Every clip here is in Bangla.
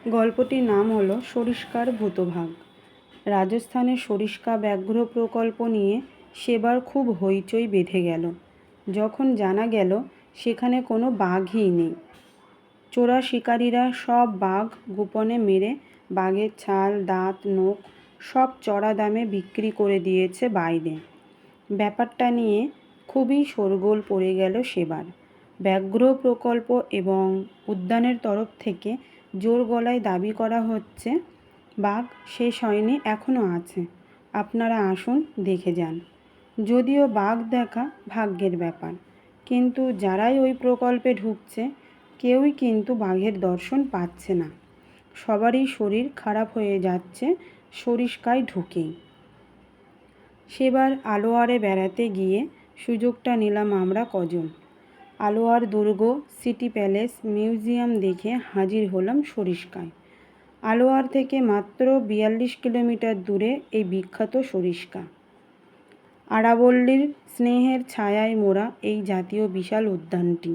গল্পটির নাম হলো সরিষ্কার ভূতভাগ। রাজস্থানের সরিষ্কা ব্যাঘ্র প্রকল্প নিয়ে সেবার খুব হইচই বেঁধে গেল যখন জানা গেল সেখানে কোনো বাঘই নেই। চোরা শিকারীরা সব বাঘ গোপনে মেরে বাঘের ছাল, দাঁত, নখ সব চড়া দামে বিক্রি করে দিয়েছে বাইরে। ব্যাপারটা নিয়ে খুবই শোরগোল পড়ে গেল সেবার। ব্যাঘ্র প্রকল্প এবং উদ্যানের তরফ থেকে জোর গলায় দাবি করা হচ্ছে বাঘ শেষ হয়নি, এখনও আছে, আপনারা আসুন দেখে যান। যদিও বাঘ দেখা ভাগ্যের ব্যাপার, কিন্তু যারাই ওই প্রকল্পে ঢুকছে কেউই কিন্তু বাঘের দর্শন পাচ্ছে না। সবারই শরীর খারাপ হয়ে যাচ্ছে সরিষ্কায় ঢুকেই। সেবার আলোয়ারে বেড়াতে গিয়ে সুযোগটা নিলাম আমরা কজন। আলোয়ার দুর্গ, সিটি প্যালেস, মিউজিয়াম দেখে হাজির হলাম সরিষ্কায়। আলোয়ার থেকে মাত্র ৪২ কিলোমিটার দূরে এই বিখ্যাত সরিষ্কা। আরাবল্লীর স্নেহের ছায়ায় মোড়া এই জাতীয় বিশাল উদ্যানটি।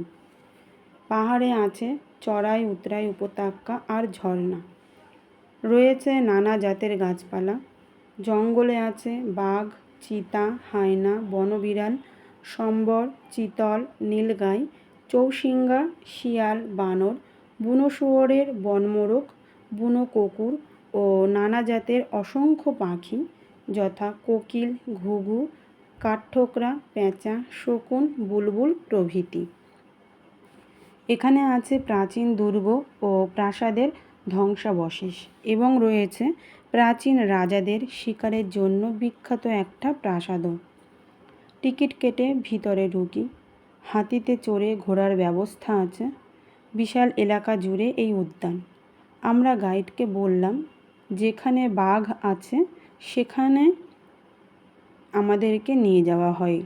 পাহাড়ে আছে চড়াই উতরাই উপত্যকা আর ঝর্ণা, রয়েছে নানা জাতের গাছপালা, জঙ্গলে আছে বাঘ, চিতা, হায়না, বনবিড়াল, সম্বর, চিতল, নীলগাই, চৌশিঙ্গা, শিয়াল, বানর, বুনো শুয়োরের বনমোরগ, বুনো কুকুর ও নানা জাতের অসংখ্য পাখি যথা কোকিল, ঘুঘু, কাঠঠোকরা, পেঁচা, শকুন, বুলবুল প্রভৃতি। এখানে আছে প্রাচীন দুর্গ ও প্রাসাদের ধ্বংসাবশেষ এবং রয়েছে প্রাচীন রাজাদের শিকারের জন্য বিখ্যাত একটা প্রাসাদও। টিকিট কেটে ভিতরে ঢুকি। হাতিতে চড়ে ঘোরার ব্যবস্থা আছে। বিশাল এলাকা জুড়ে এই উদ্যান। আমরা গাইডকে বললাম যেখানে বাঘ আছে সেখানে আমাদেরকে নিয়ে যাওয়া হয়।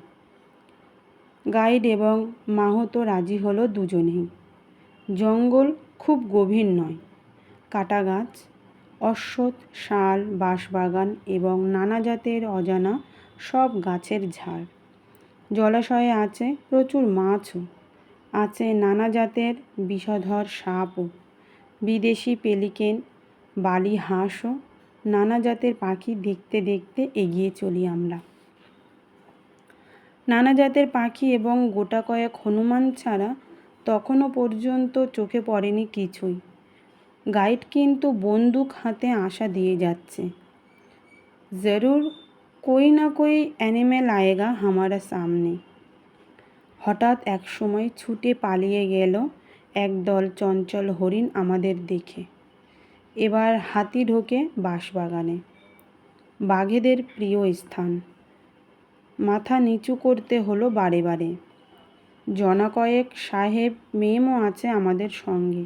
গাইড এবং মাহাতো রাজি হলো দুজনেই। জঙ্গল খুব গভীর নয়, কাটা গাছ, অশ্বত্থ, শাল, বাঁশবাগান এবং নানা জাতের অজানা সব গাছের ঝাড়। জলাশয়ে আছে প্রচুর মাছও, আছে নানা জাতের বিষধর সাপও, বিদেশি পেলিকেন, বালি হাঁসও, নানা জাতের পাখি দেখতে দেখতে এগিয়ে চলি আমরা। নানা জাতের পাখি এবং গোটা কয়েক হনুমান ছাড়া তখনও পর্যন্ত চোখে পড়েনি কিছুই। গাইড কিন্তু বন্দুক হাতে আশা দিয়ে যাচ্ছে, জরুর কোই না কোই অ্যানিমেল আয়েগা হামারা সামনে। হঠাৎ এক সময় ছুটে পালিয়ে গেল একদল চঞ্চল হরিণ আমাদের দেখে। এবার হাতি ঢোকে বাঁশবাগানে, বাঘেদের প্রিয় স্থান। মাথা নিচু করতে হলো বারে বারে। জনা কয়েক সাহেব মেমও আছে আমাদের সঙ্গে।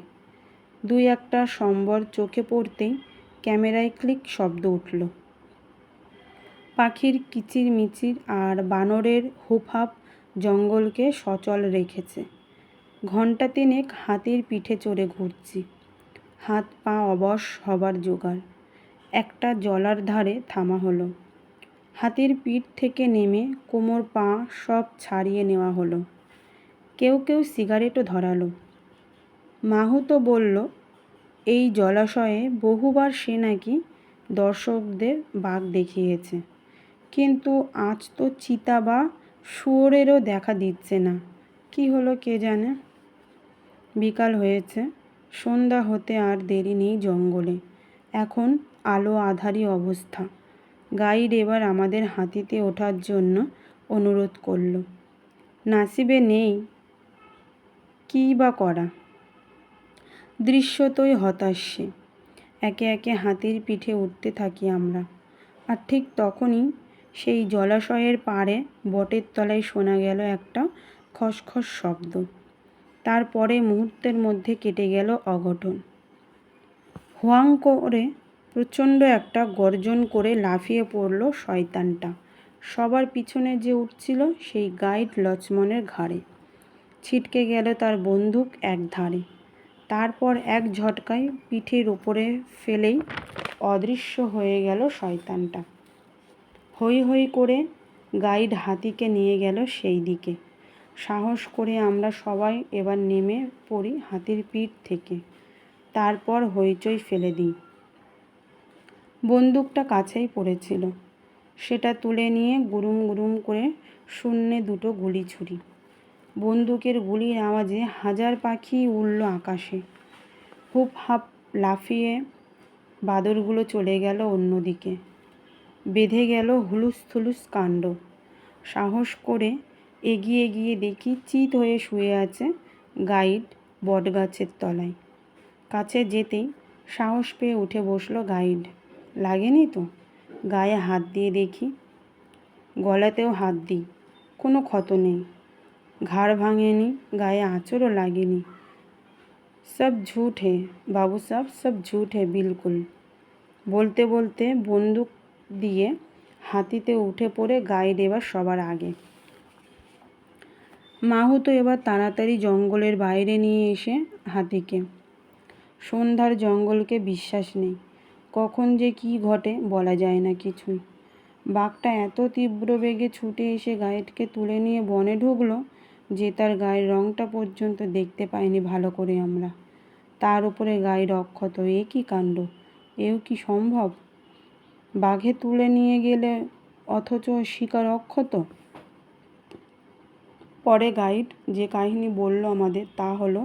দুই একটা সম্বর চোখে পড়তেই ক্যামেরায় ক্লিক শব্দ উঠল। পাখির কিচিরমিচির আর বানরের হুফহাপ জঙ্গলকে সচল রেখেছে। ঘণ্টা তিনেক হাতির পিঠে চড়ে ঘুরছি, হাত পা অবশ হবার জোগাড়। একটা জলার ধারে থামা হলো। হাতির পিঠ থেকে নেমে কোমর পা সব ছাড়িয়ে নেওয়া হলো। কেউ কেউ সিগারেটও ধরালো। মাহুতো বলল এই জলাশয়ে বহুবার সে নাকি দর্শকদের বাঘ দেখিয়েছে, কিন্তু আজ তো চিতা বা শুয়োরেরও দেখা দিচ্ছে না। কি হলো কে জানে। বিকাল হয়েছে, সন্ধ্যা হতে আর দেরি নেই জঙ্গলে। এখন আলো আঁধারি অবস্থা। গাইড এবার আমাদের হাতিতে ওঠার জন্য অনুরোধ করল। নাসিবে নেই কী বা করা। দৃশ্যতই হতাশে একে একে হাতির পিঠে উঠতে থাকি আমরা। আর ঠিক তখনই সেই জলাশয়ের পাড়ে বটের তলায় শোনা গেল একটা খসখস শব্দ। তারপরে মুহূর্তের মধ্যে কেটে গেল অঘটন। হোয়াং করে প্রচণ্ড একটা গর্জন করে লাফিয়ে পড়ল শয়তানটা। সবার পিছনে যে উঠছিল সেই গাইড লক্ষ্মণের ঘাড়ে। ছিটকে গেল তার বন্দুক এক ধারে। তারপর এক ঝটকায় পিঠের উপরে ফেলেই অদৃশ্য হয়ে গেল শয়তানটা। হৈ হৈ করে গাইড হাতিকে নিয়ে গেল সেই দিকে। সাহস করে আমরা সবাই এবার নেমে পড়ি হাতির পিঠ থেকে। তারপর হইচই ফেলে দিই। বন্দুকটা কাছেই পড়েছিল, সেটা তুলে নিয়ে গুরুম গুরুম করে শূন্যে দুটো গুলি ছুরি। বন্দুকের গুলির আওয়াজে হাজার পাখি উড়ল আকাশে। হুপ হাপ লাফিয়ে বাদরগুলো চলে গেল অন্যদিকে। বেঁধে গেল হুলুস থুলুস কাণ্ড। সাহস করে এগিয়ে গিয়ে দেখি চিত হয়ে শুয়ে আছে গাইড বটগাছের তলায়। কাছে যেতেই সাহস পেয়ে উঠে বসলো গাইড। লাগেনি তো? গায়ে হাত দিয়ে দেখি। গলাতেও হাত দিই, কোনো ক্ষত নেই। ঘাড় ভাঙেনি, গায়ে আঁচড়ও লাগেনি। সব ঝুট হে বাবু সাহব, সব ঝুট হে বিলকুল। বলতে বলতে বন্দুক দিয়ে হাতিতে উঠে পড়ে গাইড এবার সবার আগে। মাহুতো এবার তাড়াতাড়ি জঙ্গলের বাইরে নিয়ে এসে হাতিকে। সন্ধ্যার জঙ্গলকে বিশ্বাস নেই, কখন যে কি ঘটে বলা যায় না কিছুই। বাঘটা এত তীব্র বেগে ছুটে এসে গাইডকে তুলে নিয়ে বনে ঢুকলো যে তার গায়ের রংটা পর্যন্ত দেখতে পাইনি ভালো করে আমরা। তার উপরে গাইড অক্ষত। এ কী কাণ্ড! এও কি সম্ভব? বাঘে তুলে নিয়ে গেলে অথচ শিকার অক্ষত। পরে গাইড যে কাহিনী বলল আমাদের তা হলো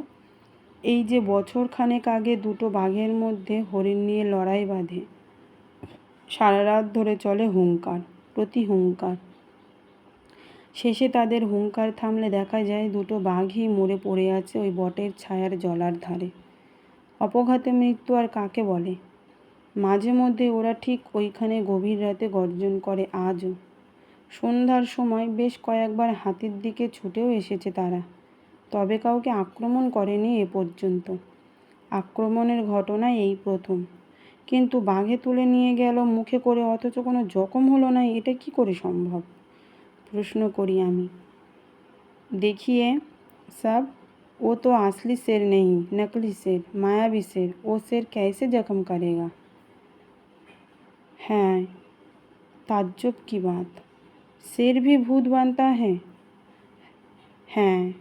এই যে বছরখানেক আগে দুটো বাঘের মধ্যে হরিণ নিয়ে লড়াই বাঁধে। সারা রাত ধরে চলে হুঙ্কার প্রতি হুঙ্কার। শেষে তাদের হুঙ্কার থামলে দেখা যায় দুটো বাঘই মরে পড়ে আছে ওই বটের ছায়ার জলার ধারে। অপঘাতে মৃত্যু আর কাকে বলে? মাঝে মধ্যে ওরা ঠিক ওইখানে গভীর রাতে গর্জন করে আজও। সন্ধ্যার সময় বেশ কয়েকবার হাতির দিকে ছুটেও এসেছে তারা, তবে কাউকে আক্রমণ করেনি এ পর্যন্ত। আক্রমণের ঘটনা এই প্রথম। কিন্তু বাঘে তুলে নিয়ে গেল মুখে করে, অথচ কোনো জখম হলো না, এটা কি করে সম্ভব? প্রশ্ন করি আমি। देखिए सब, वो तो असली शेर नहीं, नकली शेर, मायावी शेर। वो शेर कैसे जख्म करेगा? हाँ, ताज्जुब की बात। शेर भी भूत बनता है? हाँ,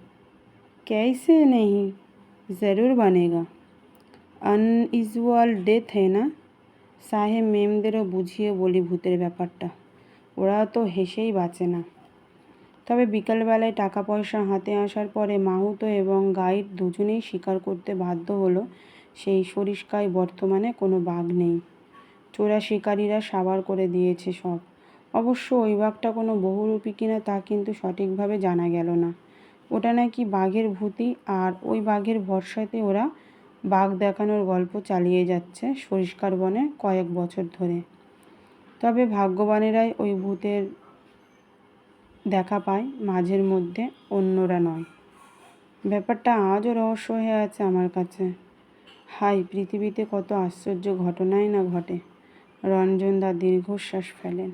कैसे नहीं, ज़रूर बनेगा। अनइউজুয়াল ডেথ है ना? সাহেব মেমদেরও বুঝিয়ে বলি ভূতের ব্যাপারটা, ওরা তো হেসেই বাঁচে না। তবে বিকালবেলায় টাকা পয়সা হাতে আসার পরে মাহুতো এবং গাইড দুজনেই স্বীকার করতে বাধ্য হলো সেই সরিস্কায় বর্তমানে কোনো বাঘ নেই। চোরা শিকারীরা সাবার করে দিয়েছে সব। অবশ্য ওই বাঘটা কোনো বহুরূপী কিনা তা কিন্তু সঠিকভাবে জানা গেল না। ওটা নাকি বাঘের ভূতই, আর ওই বাঘের ভরসাতে ওরা বাঘ দেখানোর গল্প চালিয়ে যাচ্ছে সরিস্কার বনে কয়েক বছর ধরে। তবে ভাগ্যবানেরাই ওই ভূতের দেখা পায় মাঝের মধ্যে, অন্যরা নয়। ব্যাপারটা আজও রহস্য হয়ে আছে আমার কাছে। হাই, পৃথিবীতে কত আশ্চর্য ঘটনাই না ঘটে। রঞ্জনদা দীর্ঘশ্বাস ফেলেন।